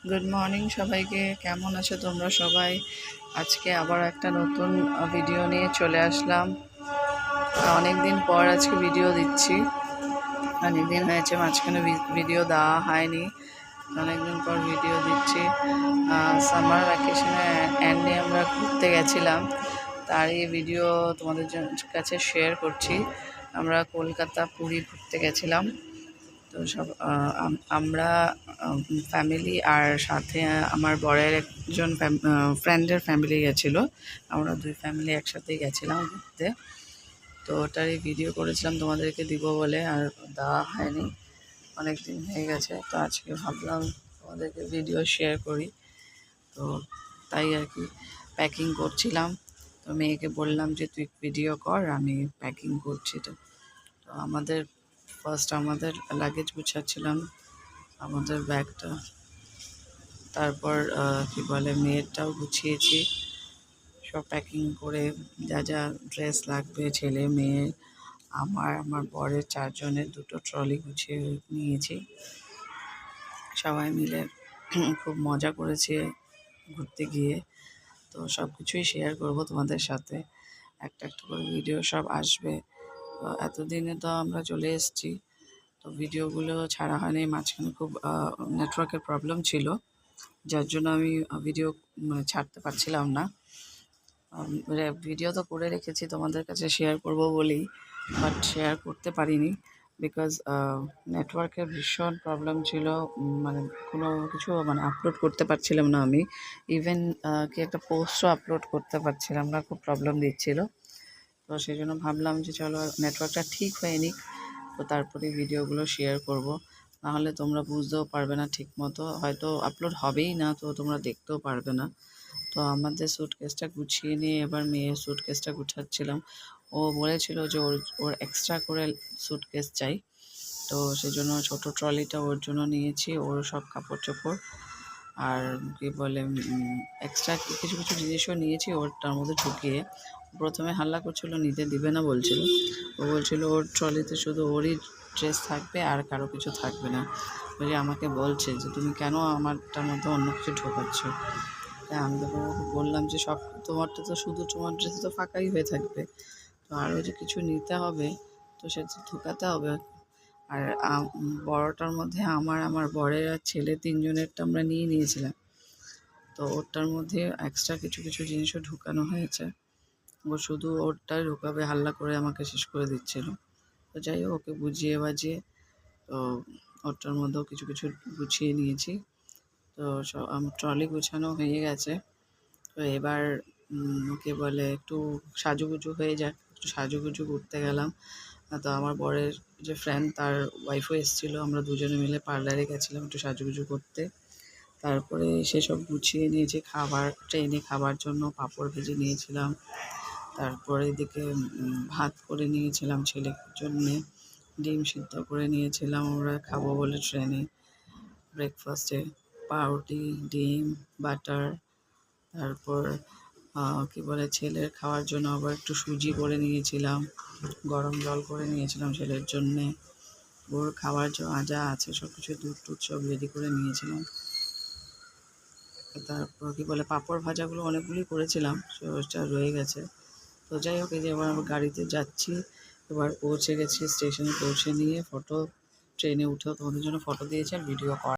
Good morning সবাইকে। কেমন আছো তোমরা সবাই? আজকে আবার একটা নতুন ভিডিও নিয়ে চলে আসলাম। অনেক দিন পর আজকে ভিডিও দিচ্ছি। অনেক দিন হয়েছে মাঝখানে ভিডিও দেওয়া হয়নি, অনেকদিন পর ভিডিও দিচ্ছি। সামার ভ্যাকেশনে এন্ডে আমরা ঘুরতে গেছিলাম, তারই ভিডিও তোমাদের কাছে শেয়ার করছি। আমরা কলকাতা পুরী ঘুরতে গেছিলাম। তো সব আমরা ফ্যামিলি আর সাথে আমার বরের একজন ফ্রেন্ডের ফ্যামিলি গেছিলো। আমরা দুই ফ্যামিলি একসাথেই গেছিলাম ঘুরতে। তো ওটারই ভিডিও করেছিলাম তোমাদেরকে দিব বলে, আর দেওয়া হয়নি, অনেক দিন হয়ে গেছে। তো আজকে ভাবলাম তোমাদেরকে ভিডিও শেয়ার করি। তো তাই আর কি প্যাকিং করছিলাম। তো মেয়েকে বললাম যে তুই ভিডিও কর, আমি প্যাকিং করছি। তো ফার্স্ট আমাদের লাগেজ গুছাচ্ছিলাম, আমাদের ব্যাগটা, তারপর কি বলে মেয়েরটাও গুছিয়েছি। সব প্যাকিং করে যা যা ড্রেস লাগবে ছেলে মেয়ে আমার বরের চারজনের দুটো ট্রলি গুছিয়ে নিয়েছি। সবাই মিলে খুব মজা করেছে ঘুরতে গিয়ে। তো সব কিছুই শেয়ার করব তোমাদের সাথে, একটা একটা করে ভিডিও সব আসবে। এতদিনে তো আমরা চলে এসেছি, তো ভিডিওগুলো ছাড়া হয়নি। মাঝখানে খুব নেটওয়ার্কের প্রবলেম ছিল, যার জন্য আমি ভিডিও ছাড়তে পারছিলাম না। ভিডিও তো করে রেখেছি তোমাদের কাছে শেয়ার করব বলেই, বাট শেয়ার করতে পারিনি বিকজ নেটওয়ার্কের ভীষণ প্রবলেম ছিল। মানে কোনো কিছু আপলোড করতে পারছিলাম না আমি, ইভেন কি একটা পোস্টও আপলোড করতে পারছিলাম না, খুব প্রবলেম দিচ্ছিল। তো সেই জন্য ভাবলাম যে চলো নেটওয়ার্কটা ঠিক হয়ে নিক, তো তারপরে ভিডিওগুলো শেয়ার করব। নাহলে তোমরা বুঝতেও পারবে না ঠিক মতো, হয়তো আপলোড হবেই না, তো তোমরা দেখতেও পারবে না। তো আমাদের স্যুটকেসটা গুছিয়ে নিয়ে এবার মেয়ের স্যুটকেসটা গুছাচ্ছিলাম। ও বলেছিল যে ওর এক্সট্রা করে স্যুটকেস চাই, তো সেই জন্য ছোটো ট্রলিটা ওর জন্য নিয়েছি। ওর সব কাপড় চোপড় আর কি বলে এক্সট্রা কিছু কিছু জিনিসও নিয়েছি ওরটার মধ্যে ঢুকিয়ে। প্রথমে হাল্লা করছিল, নিতে দিবে না বলছিল। ও বলছিল ওর ট্রলিতে শুধু ওরই ড্রেস থাকবে আর কারো কিছু থাকবে না। বলে আমাকে বলছে যে তুমি কেন আমারটার মধ্যে অন্য কিছু ঢোকাচ্ছ। আমি তো বললাম যে সব তোমারটা তো শুধু তোমার ড্রেসে তো ফাঁকাই হয়ে থাকবে, তো আরও যে কিছু নিতে হবে তো সেটা ঢোকাতে হবে। আর বড়টার মধ্যে আমার বরের আর ছেলে তিনজনেরটা আমরা নিয়ে নিয়েছিলাম, তো ওরটার মধ্যে এক্সট্রা কিছু কিছু জিনিসও ঢুকানো হয়েছে। ও শুধু ওরটাই ঢুকাবে, হাল্লা করে আমাকে শেষ করে দিচ্ছিল। তো যাই হোক, ওকে বুঝিয়ে বাজিয়ে তো ওরটার মধ্যেও কিছু কিছু গুছিয়ে নিয়েছি। তো সব আমার ট্রলি গুছানো হয়ে গেছে। তো এবার ওকে বলে একটু সাজুগুজু হয়ে যাক, একটু সাজুগুজু করতে গেলাম। তো আমার বরের যে ফ্রেন্ড তার ওয়াইফও এসেছিলো, আমরা দুজনে মিলে পার্লারে গেছিলাম একটু সাজুগুজু করতে। তারপরে সেসব গুছিয়ে নিয়েছি। ট্রেনে খাবার জন্য পাঁপড় ভেজে নিয়েছিলাম। তারপরে এদিকে ভাত করে নিয়েছিলাম ছেলের জন্যে, ডিম সিদ্ধ করে নিয়েছিলাম আমরা খাবো বলে ট্রেনে। ব্রেকফাস্টে পাউরুটি, ডিম, বাটার, তারপর কি বলে ছেলের খাওয়ার জন্য আবার একটু সুজি করে নিয়েছিলাম, গরম জল করে নিয়েছিলাম ছেলের জন্যে। ওর খাওয়ার যা আছে সব কিছু দুধ টুধ সব রেডি করে নিয়েছিলাম। তারপর কি বলে পাঁপড় ভাজাগুলো অনেকগুলি করেছিলাম, সেটা রয়ে গেছে। তো যাই হোক, এই যে এবার আমরা গাড়িতে যাচ্ছি, এবার পৌঁছে গেছি স্টেশনে। পৌঁছে নিয়ে ট্রেনে উঠেও তোমাদের জন্য ফটো দিয়েছি আর ভিডিও করা।